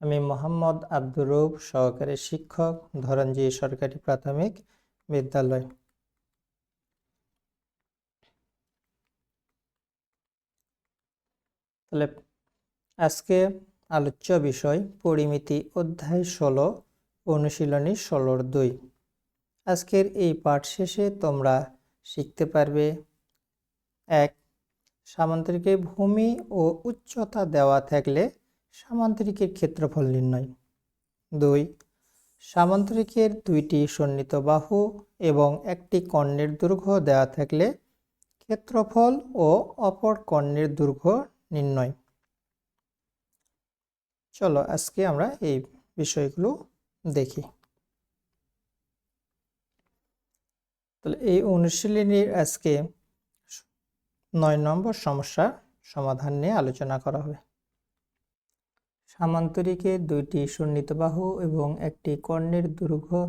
আমি মোহাম্মদ আব্দুর রউফ, সহকারী শিক্ষক, ধরঞ্জি সরকারি প্রাথমিক বিদ্যালয়। তাহলে আজকে আলোচ্য বিষয় পরিমিতি অধ্যায় 16, অনুশীলনী 16-2। আজকের এই পাঠ শেষে তোমরা শিখতে পারবে: 1. সামান্তরিকের ভূমি ও উচ্চতা দেওয়া থাকলে সামান্তরিকের ক্ষেত্রফল নির্ণয়। 2. সামান্তরিকের দুইটি সন্নিহিত বাহু এবং একটি কর্ণের দৈর্ঘ্য দেওয়া থাকলে ক্ষেত্রফল ও অপর কর্ণের দৈর্ঘ্য নির্ণয়। চলো আজকে আমরা এই বিষয়গুলো দেখি। তাহলে এই অনুশীলনীর আজকে 9 নম্বর সমস্যা সমাধান নিয়ে আলোচনা করা হবে। সামান্তরিকের দুইটি সন্নিহিত বাহু এবং একটি কর্ণের দৈর্ঘ্য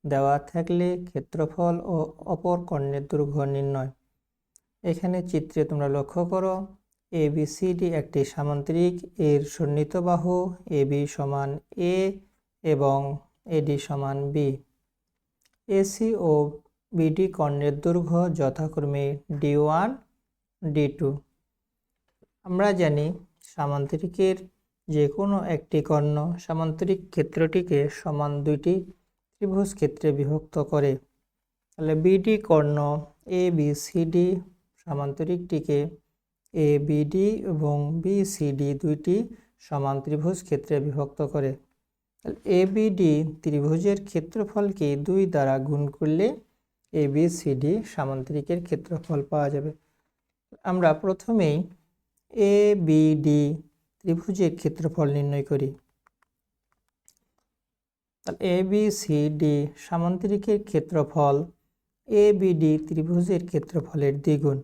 দেওয়া থাকলে ক্ষেত্রফল ও অপর কর্ণের দৈর্ঘ্য নির্ণয়। এখানে চিত্রে তোমরা লক্ষ্য করো, ABCD একটি সামান্তরিক, এর সন্নিহিত বাহু AB সমান A এবং AD সমান B। AC ও BD কর্ণের দৈর্ঘ্য যথাক্রমে D1, D2। আমরা জানি সামান্তরিকের যে কোনো একটি কর্ণ সামান্তরিক ক্ষেত্রটিকে সমান দুইটি ত্রিভুজ ক্ষেত্রে বিভক্ত করে। তাহলে BD কর্ণ ABCD সামান্তরিকটিকে ABD এবং BCD দুইটি সমান ত্রিভুজ ক্ষেত্রে বিভক্ত করে। তাহলে ABD ত্রিভুজের ক্ষেত্রফলকে 2 দ্বারা গুণ করলে ABCD সামান্তরিকের ক্ষেত্রফল পাওয়া যাবে। আমরা প্রথমেই ABD ত্রিভুজের ক্ষেত্রফল নির্ণয় করি। তাহলে ABCD সামান্তরিকের ক্ষেত্রফল ABD ত্রিভুজের ক্ষেত্রফলের দ্বিগুণ,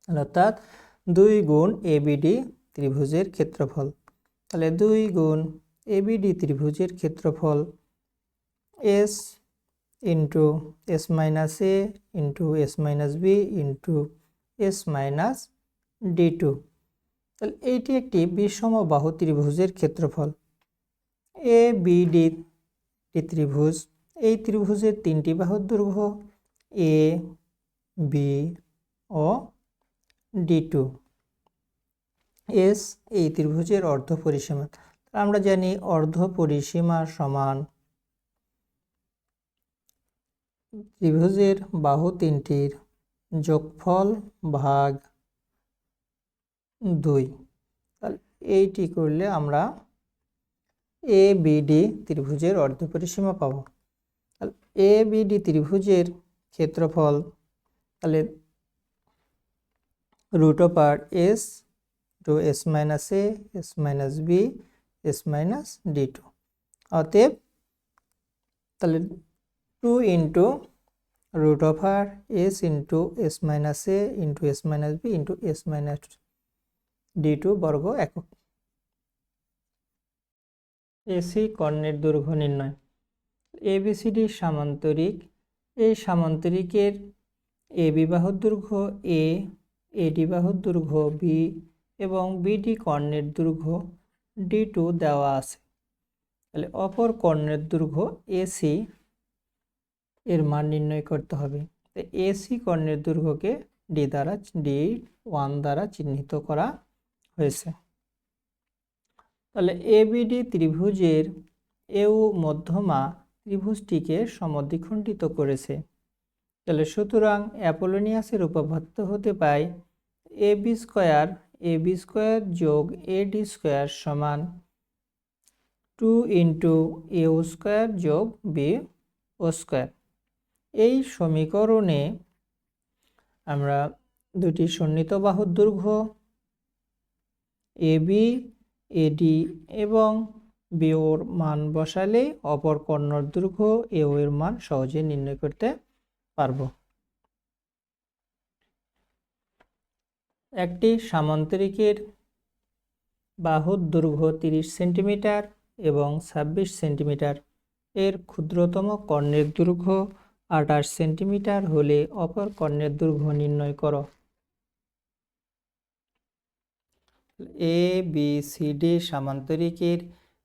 অর্থাৎ 2 গুণ ABD ত্রিভুজের ক্ষেত্রফল। তাহলে 2 গুণ ABD ত্রিভুজের ক্ষেত্রফল S into S minus A into S minus B into S minus D2। তাহলে এইটি একটি বিষমবাহু ত্রিভুজের ক্ষেত্রফল। ABD ত্রিভুজ, এই ত্রিভুজের 3টি বাহুর দৈর্ঘ্য A, B O D2। S এই ত্রিভুজের অর্ধ পরিসীমা। আমরা জানি অর্ধ পরিসীমা সমান ত্রিভুজের বাহু 3টির যোগফল ভাগ 2। তাহলে এইটি করলে আমরা ABD ত্রিভুজের অর্ধ পরিসীমা পাবো। তাহলে ABD ত্রিভুজের ক্ষেত্রফল তাহলে √S to S minus A, S minus B, S minus D2। অতএব তাহলে 2 into √S into S minus A into S minus B into S minus D2 বর্গ একক। AC কর্ণের দৈর্ঘ্য নির্ণয়। ABCD সামান্তরিক, এই সামান্তরিকের AB বাহুর দৈর্ঘ্য A, AD বাহুর দৈর্ঘ্য B এবং BD কর্ণের দৈর্ঘ্য D2 দেওয়া আছে। তাহলে অপর কর্ণের দৈর্ঘ্য AC এর মান নির্ণয় করতে হবে। তো AC কর্ণের দৈর্ঘ্যকে D1 দ্বারা চিহ্নিত করা হয়েছে। তাহলে ABD ত্রিভুজের AU মধ্যমা ত্রিভুজটিকে সমদ্বিখণ্ডিত করেছে। তাহলে সুতরাং অ্যাপোলোনিয়াসের উপপাদ্য হতে পায় AB স্কয়ার যোগ AD স্কয়ার সমান 2 ইন্টু AU স্কয়ার যোগ BO স্কয়ার। এই সমীকরণে আমরা দুটি সন্নিহিত বাহুর দৈর্ঘ্য AB, AD এবং BOর মান বসালে অপর কর্ণের দৈর্ঘ্য AO এর মান সহজে নির্ণয় করতে পারব। একটি সামান্তরিকের বাহুর দৈর্ঘ্য 30 সেন্টিমিটার এবং 26 সেন্টিমিটার, এর ক্ষুদ্রতম কর্ণের দৈর্ঘ্য 28 সেন্টিমিটার হলে অপর কর্ণের দৈর্ঘ্য নির্ণয় করো। A B C D সামান্তরিকের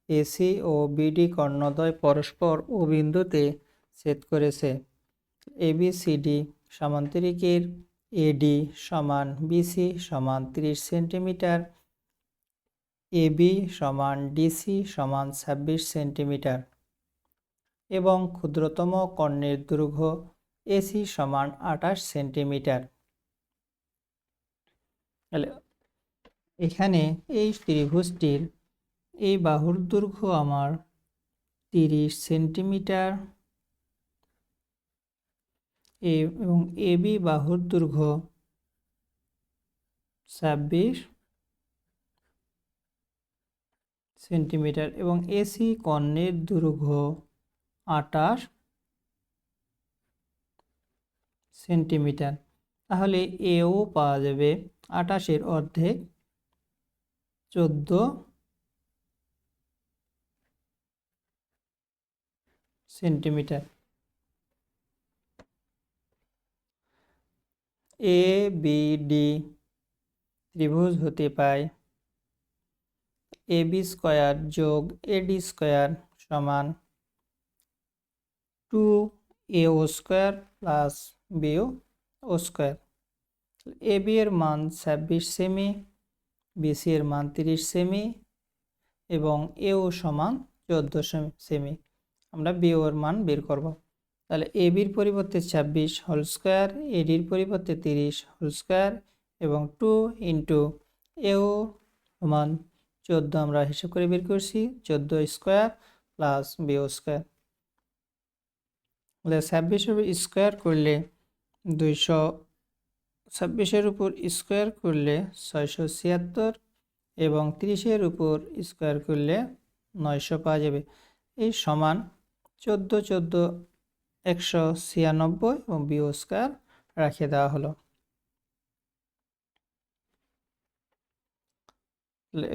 AC O BD কর্ণদ্বয় পরস্পর ও বিন্দুতে ছেদ করেছে। এবিসিডি সামান্তরিকের এডি সমান বিসি সমান 30 সেন্টিমিটার, এবি সমান ডিসি সমান 26 সেন্টিমিটার এবং ক্ষুদ্রতম কর্ণের দৈর্ঘ্য এসি সমান 28 সেন্টিমিটার। এখানে এই ত্রিভুজটির এই বাহুর দৈর্ঘ্য আমার 30 সেন্টিমিটার এবং এবি বাহুর দৈর্ঘ্য 26 সেন্টিমিটার এবং এসি কর্ণের দৈর্ঘ্য 28 সেন্টিমিটার। তাহলে এও পাওয়া যাবে 28-এর অর্ধেক 14 সেন্টিমিটার। এ বি ডি ত্রিভুজ হতে পায় এবি স্কয়ার যোগ এডি স্কয়ার সমান 2AO স্কয়ার প্লাস বিও ও স্কয়ার। এবি এর মান 26 সেমি, বিসি এর মান 30 সেমি এবং এও সমান 14 সেমি। আমরা বিও এর মান বের করব। তাহলে এবির পরিবর্তে 26 হোল স্কয়ার, এডির পরিবর্তে 30 হোল স্কয়ার এবং 2 ইন্টু এও সমান 14 আমরা হিসাব করে বের করছি 14 স্কয়ার প্লাস বিও স্কয়ার। তাহলে 26-এর স্কয়ার করলে 226-এর উপর স্কয়ার করলে 676 এবং 30-এর উপর স্কয়ার করলে 900 পাওয়া যাবে। এই সমান 14 14 196 এবং বিও স্কয়ার রেখে দেওয়া হলো।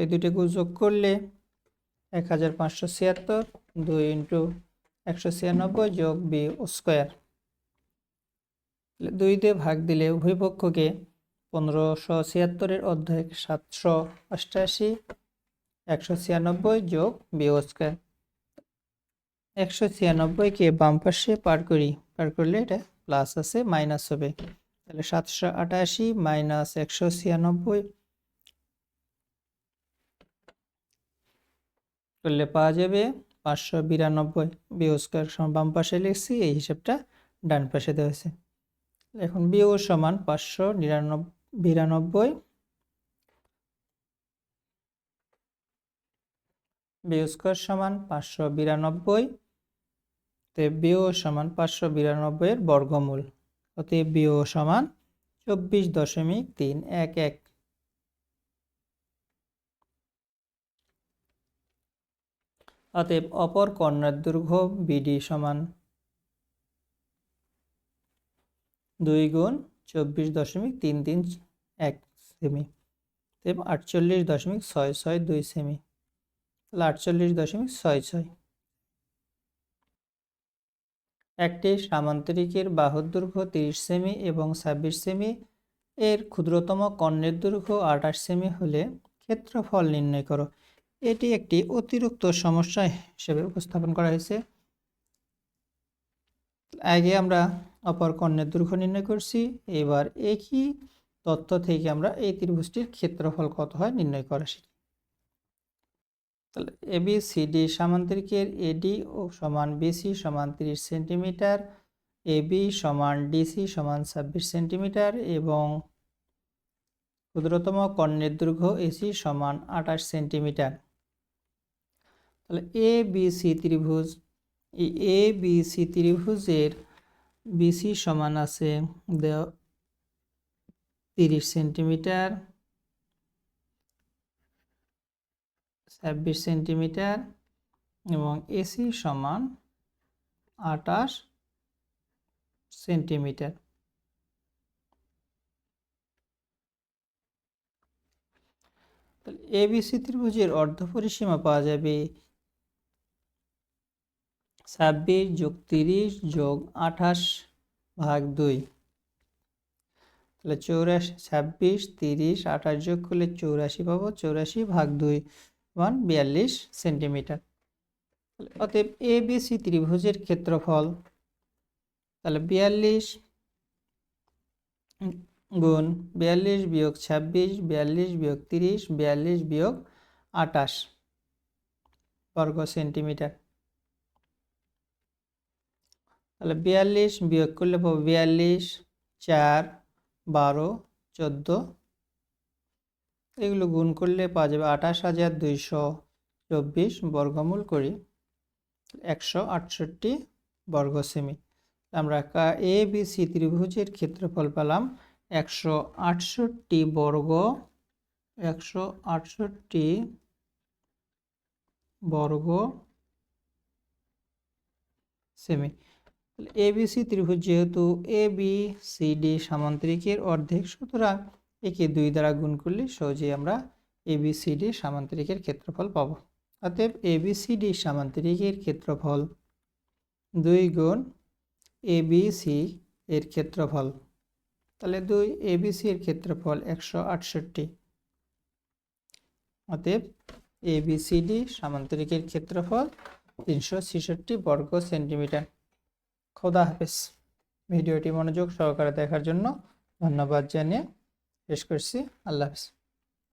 এই দুটোকে যোগ করলে 1576, 2 ইন্টু 196 যোগ বিও স্কয়ার। 2 দিয়ে ভাগ দিলে উভয় পক্ষকে 1576-এর অর্ধেক 788, 196 যোগ বিও স্কয়ার। 196-কে বাম পাশে পার করলে এটা প্লাস আছে মাইনাস হবে। তাহলে 788 মাইনাস 196 করলে পাওয়া যাবে 592। বিও স্কয়ার সমান বাম পাশে লিখছি, এই হিসাবটা ডান পাশে দেওয়া হয়েছে। এখন বিও সমান 592, বিও স্কয়ার সমান 592, তে বিও সমান 592 এর বর্গমূল। অতএব বিও সমান 24.311। অতএব অপর কর্ণের দৈর্ঘ্য বিডি সমান 2 গুণ 24.331 সেমি, 48.662 সেমি, 48.66। একটি সামান্তরিকের বাহুর দৈর্ঘ্য 30 সেমি এবং 26 সেমি, এর ক্ষুদ্রতম কর্ণের দৈর্ঘ্য 28 সেমি হলে ক্ষেত্রফল নির্ণয় করো। এটি একটি অতিরিক্ত সমস্যা হিসেবে উপস্থাপন করা হয়েছে। আগে আমরা অপর কর্ণের দৈর্ঘ্য নির্ণয় করছি, এবার একই তথ্য থেকে আমরা এই ত্রিভুজটির ক্ষেত্রফল কত হয় নির্ণয় করা শিখি। তাহলে এবিসিডি সামান্তরিকের এডি ও সমান বিসি সমান 30 সেন্টিমিটার, এবি সমান ডিসি সমান 26 সেন্টিমিটার এবং ক্ষুদ্রতম কর্ণের দৈর্ঘ্য এসি সমান 28 সেন্টিমিটার। তাহলে এবিসি ত্রিভুজ, এই এবিসি ত্রিভুজের বিসি সমান আছে 30 সেন্টিমিটার, 26 সেন্টিমিটার এবং এসি সমান 28 সেন্টিমিটার। তাহলে এবিসি ত্রিভুজের অর্ধপরিসীমা পাওয়া যাবে 26 যোগ 30 যোগ 28 ভাগ 2। তাহলে 84, 26, 30, 28 যোগ করলে 84 পাবো। 84 ভাগ 2 = 42 সেন্টিমিটার। অতএব ABC ত্রিভুজের ক্ষেত্রফল, তাহলে 42 গুণ 42 বিয়োগ 26, 42 বিয়োগ 30, 42 বিয়োগ 28 বর্গ সেন্টিমিটার। তাহলে 42 বিয়োগ করলে পাবো 42, 4, 12, 14, এগুলো গুণ করলে পাওয়া যাবে 28,224 বর্গমূল করি 168 বর্গ সেমি। আমরা ABC ত্রিভুজের ক্ষেত্রফল পেলাম 168 বর্গ সেমি। ABC ত্রিভুজ যেহেতু ABCD সামান্তরিকের অর্ধেক, সুতরাং একে 2 দ্বারা গুণ করলে সহজেই আমরা ABCD সামান্তরিকের ক্ষেত্রফল পাব। অতএব ABCD সামান্তরিকের ক্ষেত্রফল 2 গুণ ABC এর ক্ষেত্রফল, তাহলে 2 ABC এর ক্ষেত্রফল 168। অতএব ABCD সামান্তরিকের ক্ষেত্রফল 366 বর্গ সেন্টিমিটার। খোদা হাফেজ। ভিডিওটি মনোযোগ সহকারে দেখার জন্য ধন্যবাদ জানিয়ে শেষ করছি। আল্লাহ হাফেজ।